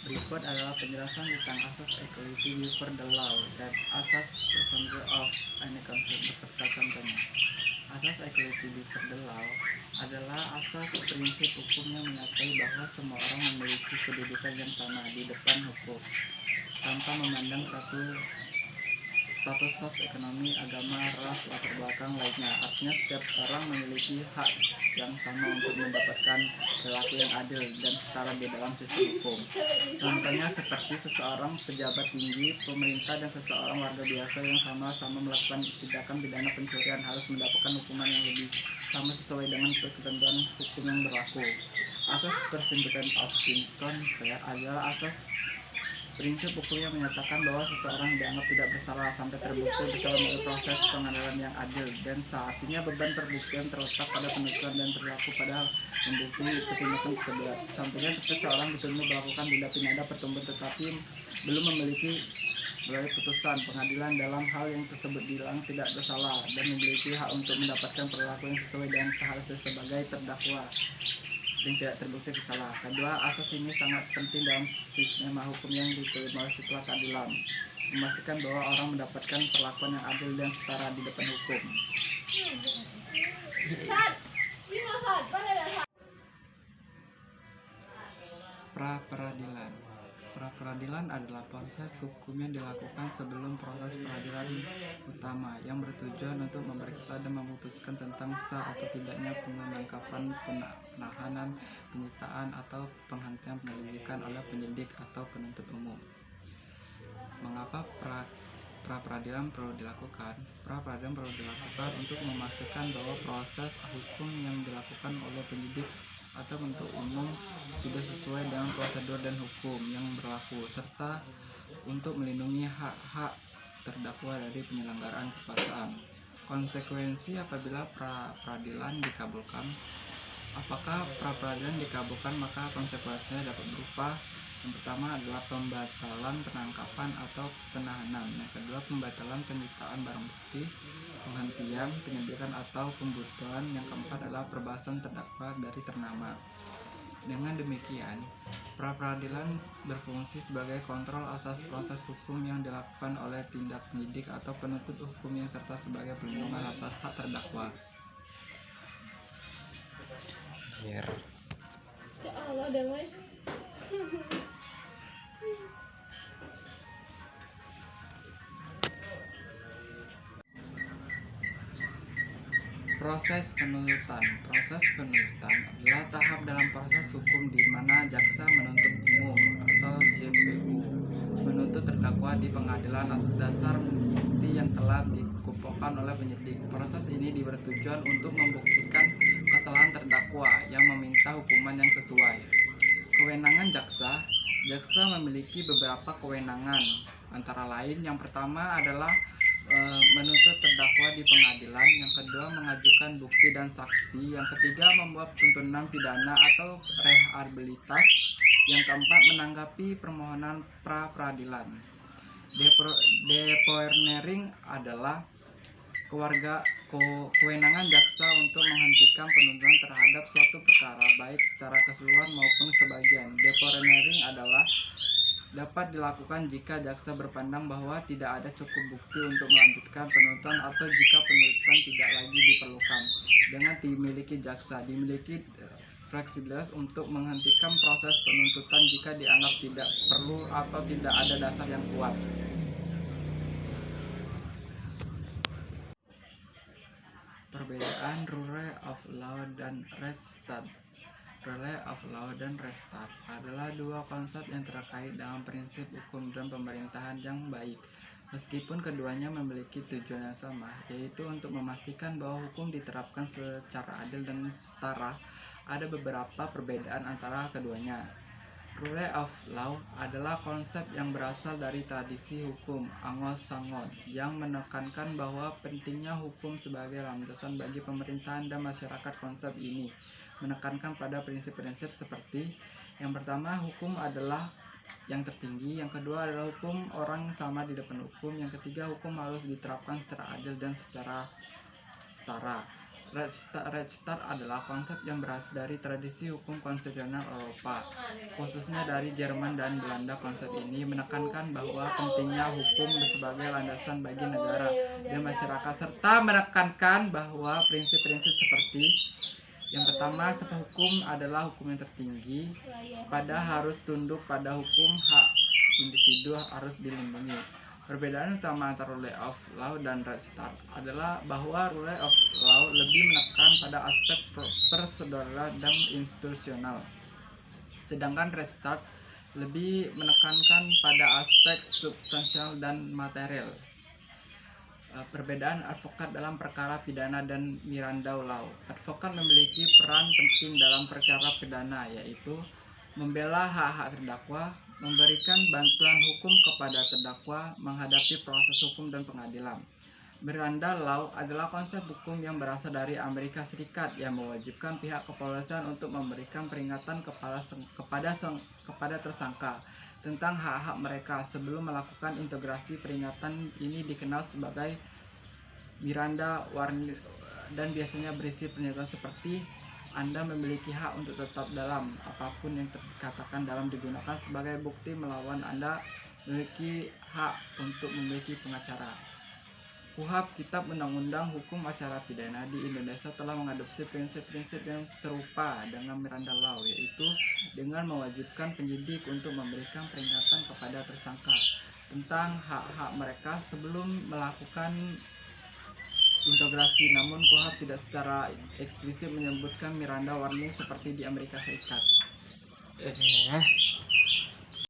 Berikut adalah penjelasan tentang asas equality before the law dan asas principle of any concept beserta contohnya. Asas equality before the law adalah asas prinsip hukum yang menyatakan bahwa semua orang memiliki kedudukan yang sama di depan hukum tanpa memandang status ekonomi, agama, ras, latar belakang lainnya. Artinya setiap orang memiliki hak yang sama untuk mendapatkan perilaku yang adil dan setara di dalam sistem hukum. Contohnya seperti seseorang pejabat tinggi, pemerintah, dan seseorang warga biasa yang sama-sama melakukan tindakan pidana pencurian harus mendapatkan hukuman yang lebih sama sesuai dengan ketentuan hukum yang berlaku. Asas Principle of Consent adalah asas prinsip hukum yang menyatakan bahwa seseorang dianggap tidak bersalah sampai terbukti bersalah melalui proses pengadilan yang adil dan saatnya beban pembuktian terletak pada penuntut dan berlaku pada membukti tindakan tersebut. Contohnya seperti seorang dituduh melakukan tindak pidana pertumbuhan tetapi belum memiliki melalui putusan pengadilan dalam hal yang tersebut bilang tidak bersalah dan memiliki hak untuk mendapatkan perlakuan yang sesuai dengan keharusan sebagai terdakwa yang tidak terbukti bersalah. Kedua, asas ini sangat penting dalam sistema hukum yang diterima setelah keadilan, memastikan bahwa orang mendapatkan perlakuan yang adil dan setara di depan hukum. Pra-peradilan. Pra-peradilan adalah proses hukum yang dilakukan sebelum proses peradilan utama yang bertujuan untuk memeriksa dan memutuskan tentang sah atau tidaknya penangkapan, penahanan, penyitaan, atau penghentian penyelidikan oleh penyidik atau penuntut umum. Mengapa pra-peradilan perlu dilakukan? Pra-peradilan perlu dilakukan untuk memastikan bahwa proses hukum yang dilakukan oleh penyidik atau penuntut umum sudah sesuai dengan prosedur dan hukum yang berlaku, serta untuk melindungi hak-hak terdakwa dari penyelenggaraan kekuasaan. Konsekuensi apabila pra-peradilan dikabulkan. Apakah pra-peradilan dikabulkan, maka konsekuensinya dapat berupa: yang pertama adalah pembatalan penangkapan atau penahanan, yang kedua pembatalan penyitaan barang bukti, penghentian penyelidikan atau pembunuhan, yang keempat adalah perbebasan terdakwa dari ternama. Dengan demikian, pra-peradilan berfungsi sebagai kontrol asas proses hukum yang dilakukan oleh tindak penyidik atau penuntut hukumnya serta sebagai perlindungan atas hak terdakwa. Proses penuntutan. Proses penuntutan adalah tahap dalam proses hukum di mana jaksa menuntut umum atau JPU menuntut terdakwa di pengadilan atas dasar bukti yang telah dikumpulkan oleh penyidik. Proses ini bertujuan untuk membuktikan kesalahan terdakwa yang meminta hukuman yang sesuai. Kewenangan jaksa. Jaksa memiliki beberapa kewenangan, antara lain yang pertama adalah menuntut terdakwa di pengadilan, yang kedua mengajukan bukti dan saksi, yang ketiga membuat tuntutan pidana atau rehabilitas, yang keempat menanggapi permohonan pra-peradilan. Depoiring adalah kewenangan jaksa untuk menghentikan penuntutan terhadap suatu perkara baik secara keseluruhan maupun sebagian. Depoiring adalah dapat dilakukan jika jaksa berpandang bahwa tidak ada cukup bukti untuk melanjutkan penuntutan atau jika penuntutan tidak lagi diperlukan. Dengan dimiliki jaksa dimiliki fleksibilitas untuk menghentikan proses penuntutan jika dianggap tidak perlu atau tidak ada dasar yang kuat. Perbedaan rule of law dan res stat. Rule of law dan res stat adalah dua konsep yang terkait dengan prinsip hukum dan pemerintahan yang baik. Meskipun keduanya memiliki tujuan yang sama, yaitu untuk memastikan bahwa hukum diterapkan secara adil dan setara, ada beberapa perbedaan antara keduanya. Rule of law adalah konsep yang berasal dari tradisi hukum Anglo-Saxon yang menekankan bahwa pentingnya hukum sebagai landasan bagi pemerintahan dan masyarakat. Konsep ini menekankan pada prinsip-prinsip seperti: yang pertama, hukum adalah yang tertinggi, yang kedua adalah hukum orang sama di depan hukum, yang ketiga hukum harus diterapkan secara adil dan secara setara. Rechtsstaat adalah konsep yang berasal dari tradisi hukum konstitusional Eropa, khususnya dari Jerman dan Belanda. Konsep ini menekankan bahwa pentingnya hukum sebagai landasan bagi negara dan masyarakat, serta menekankan bahwa prinsip-prinsip seperti yang pertama, hukum adalah hukum yang tertinggi, harus tunduk pada hukum, hak individu harus dilindungi. Perbedaan utama antara rule of law dan Rechtsstaat adalah bahwa rule of law lebih menekan pada aspek prosedural dan institusional, sedangkan Rechtsstaat lebih menekankan pada aspek substansial dan material. Perbedaan advokat dalam perkara pidana dan Miranda law. Advokat memiliki peran penting dalam perkara pidana, yaitu membela hak-hak terdakwa, memberikan bantuan hukum kepada terdakwa menghadapi proses hukum dan pengadilan. Miranda law adalah konsep hukum yang berasal dari Amerika Serikat yang mewajibkan pihak kepolisian untuk memberikan peringatan kepada tersangka tentang hak-hak mereka sebelum melakukan integrasi. Peringatan ini dikenal sebagai Miranda warning dan biasanya berisi pernyataan seperti Anda memiliki hak untuk tetap dalam apapun yang dikatakan dalam digunakan sebagai bukti melawan Anda memiliki hak untuk memiliki pengacara. KUHP, Kitab Undang-Undang Hukum Acara Pidana di Indonesia, telah mengadopsi prinsip-prinsip yang serupa dengan Miranda law, yaitu dengan mewajibkan penyidik untuk memberikan peringatan kepada tersangka tentang hak-hak mereka sebelum melakukan integrasi. Namun KUHP tidak secara eksplisit menyebutkan Miranda warning seperti di Amerika Serikat.